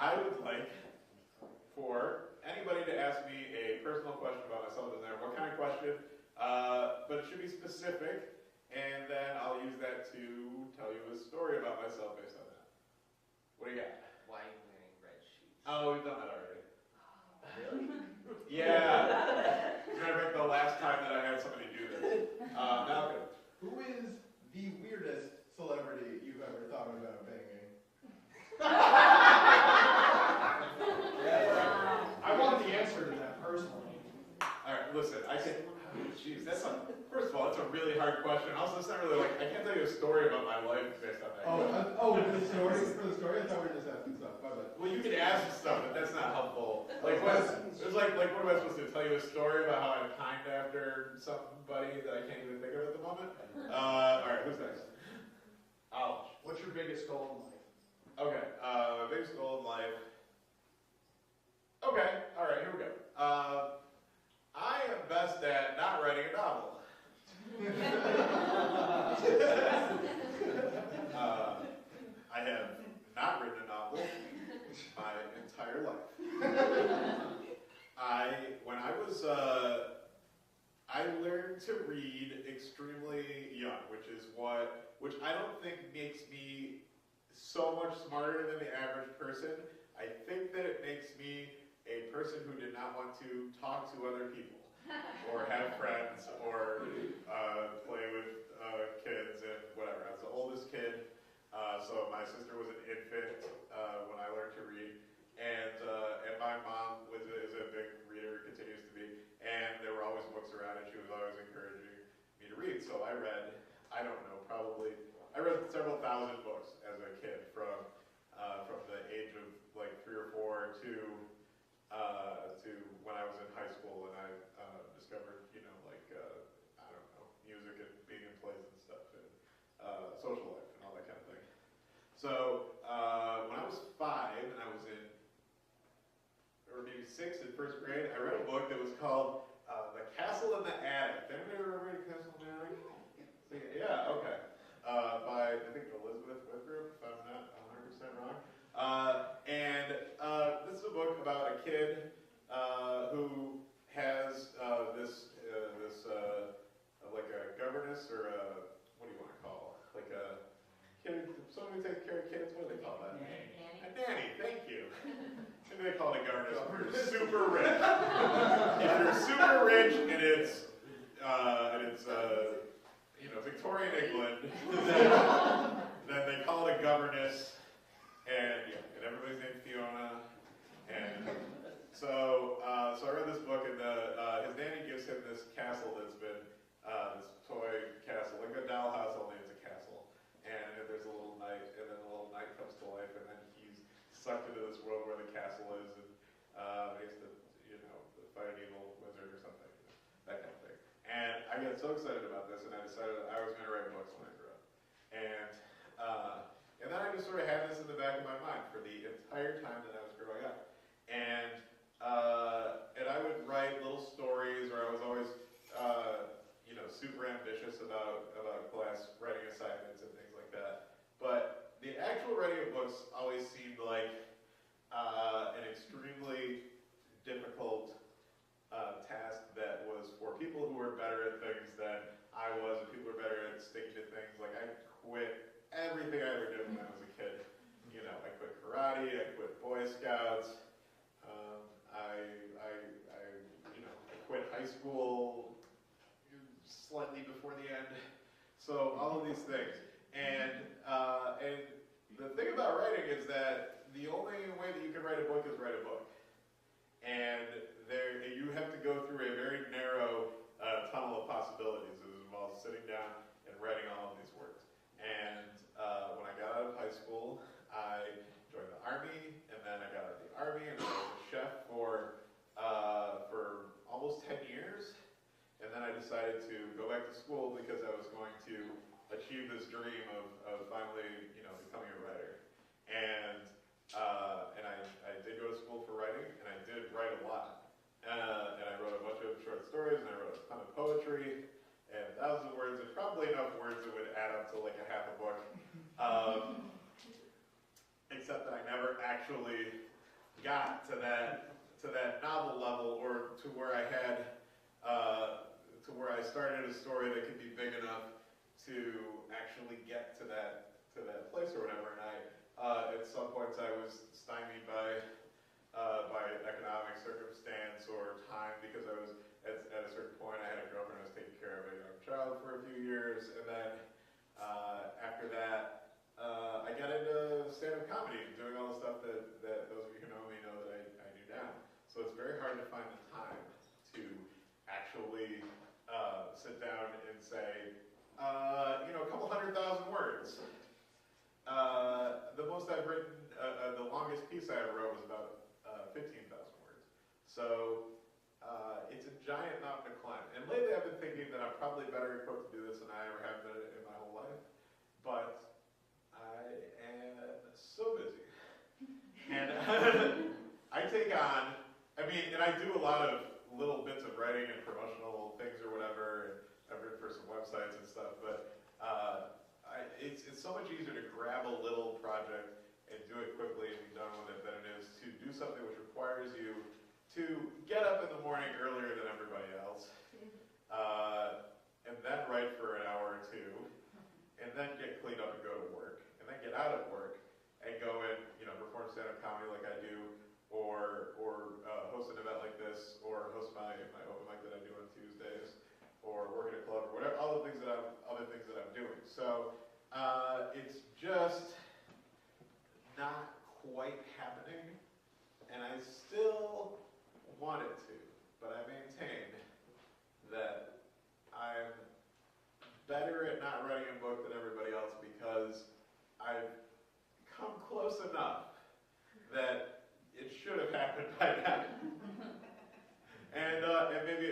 I would like for anybody to ask me a personal question about myself. Doesn't matter what kind of question, but it should be specific, and then I'll use that to tell you a story about myself based on that. What do you got? Why are you wearing red shoes? Oh, we've done that already. Really? Yeah. Remember the last time that I had somebody do this. Malcolm. Who is the weirdest celebrity you've ever thought about banging? I want the answer to that personally. All right, listen. I can. Jeez, that's a. First of all, that's a really hard question. Also, it's not really like I can't tell you a story about my life based on that. For the story? I thought we were just asking stuff. My bad. Well, you can ask stuff, but that's not helpful. Like what? It's like what am I supposed to tell you a story about how I'm kind after somebody that I can't even think of at the moment? All right, who's next? Ouch. What's your biggest goal in life? Okay, biggest goal in life. Okay, all right, here we go. I am best at not writing a novel. I have not written a novel my entire life. I learned to read extremely young, which I don't think makes me so much smarter than the average person. I think that it makes me a person who did not want to talk to other people, or have friends, or play with kids and whatever. I was the oldest kid, so my sister was an infant when I learned to read, and my mom is a big reader, continues to be, and there were always books around, and she was always encouraging me to read. So I read, I don't know, I read several thousand books as a kid from the age of like 3 or 4 to when I was in high school, and I discovered, I don't know, music and being in plays and stuff, and social life and all that kind of thing. So when I was 5 and I was in, or maybe 6 in first grade, I read a book that was called The Castle in the Attic. Did anybody ever read Castle in the Attic? Yeah, okay. By, I think, Elizabeth Whitgroup, if I'm not 100% wrong. And this is a book about a kid who has this like a governess, or what do you want to call it? Like a kid, someone who takes care of kids. What do they call that? Nanny. A nanny. Thank you. Maybe they call it a governess if you're super rich. If you're super rich and it's Victorian England, then they call it a governess, and everybody's named Fiona, and so I read this book, and his nanny gives him this castle that's been this toy castle, like a dollhouse, only it's a castle, and there's a little knight, and then the little knight comes to life, and then he's sucked into this world where the castle is, and he has to fight an evil wizard or something, that kind of thing. And I got so excited about this, and I decided that I was going to write books when I grew up. And then I just sort of had this in the back of my mind for the entire time that I was growing up. And I would write little stories, or I was always, super ambitious about class writing assignments and things like that. But the actual writing of books always seemed like an extremely difficult task that was for people who were better at things than I was, and people who were better at sticking to things. Like, I quit everything I ever did when I was a kid. I quit karate, I quit Boy Scouts, I quit high school slightly before the end. So all of these things. And the thing about writing is that the only way that you can write a book is write a book. And you have to go through a very narrow tunnel of possibilities. It involves sitting down and writing all of these words. And when I got out of high school, I joined the Army, and then I got out of the Army, and I was a chef for almost 10 years. And then I decided to go back to school because I was going to achieve this dream of finally, becoming a writer. And I did go to school for writing, and I did write a lot. And I wrote a bunch of short stories, and I wrote a ton of poetry, and thousands of words, and probably enough words that would add up to like a half a book. Except that I never actually got to that novel level, or to where I had to where I started a story that could be big enough to actually get to that place or whatever. And at some points I was stymied by economic circumstance or time, because I was at a certain point I had a girlfriend, I was taking care of a young child for a few years, and then after that I got into stand-up comedy, doing all the stuff that those of you who know me know that I do now. So it's very hard to find the time to actually sit down and say, a couple 100,000 words. The most I've written, the longest piece I ever wrote was about 15,000 words. So it's a giant mountain to climb. And lately I've been thinking that I'm probably better equipped to do this than I ever have been in my whole life. But I am so busy. And I take on, and I do a lot of little bits of writing and promotional things or whatever, and I've written for some websites and stuff, but it's so much easier to grab a little project and do it quickly and be done with it than it is to do something which requires you to get up in the morning earlier than everybody else, and then write for an hour or two, and then get cleaned up and go to work, and then get out of work and go and perform stand-up comedy like I do, or host an event like this, or host my open mic that I do on Tuesdays, or work at a club, or whatever, all the other things that I'm doing. So it's just not quite happening, and I still want it to, but I maintain that I'm better at not writing a book than everybody else, because I've come close enough that it should have happened by now. And maybe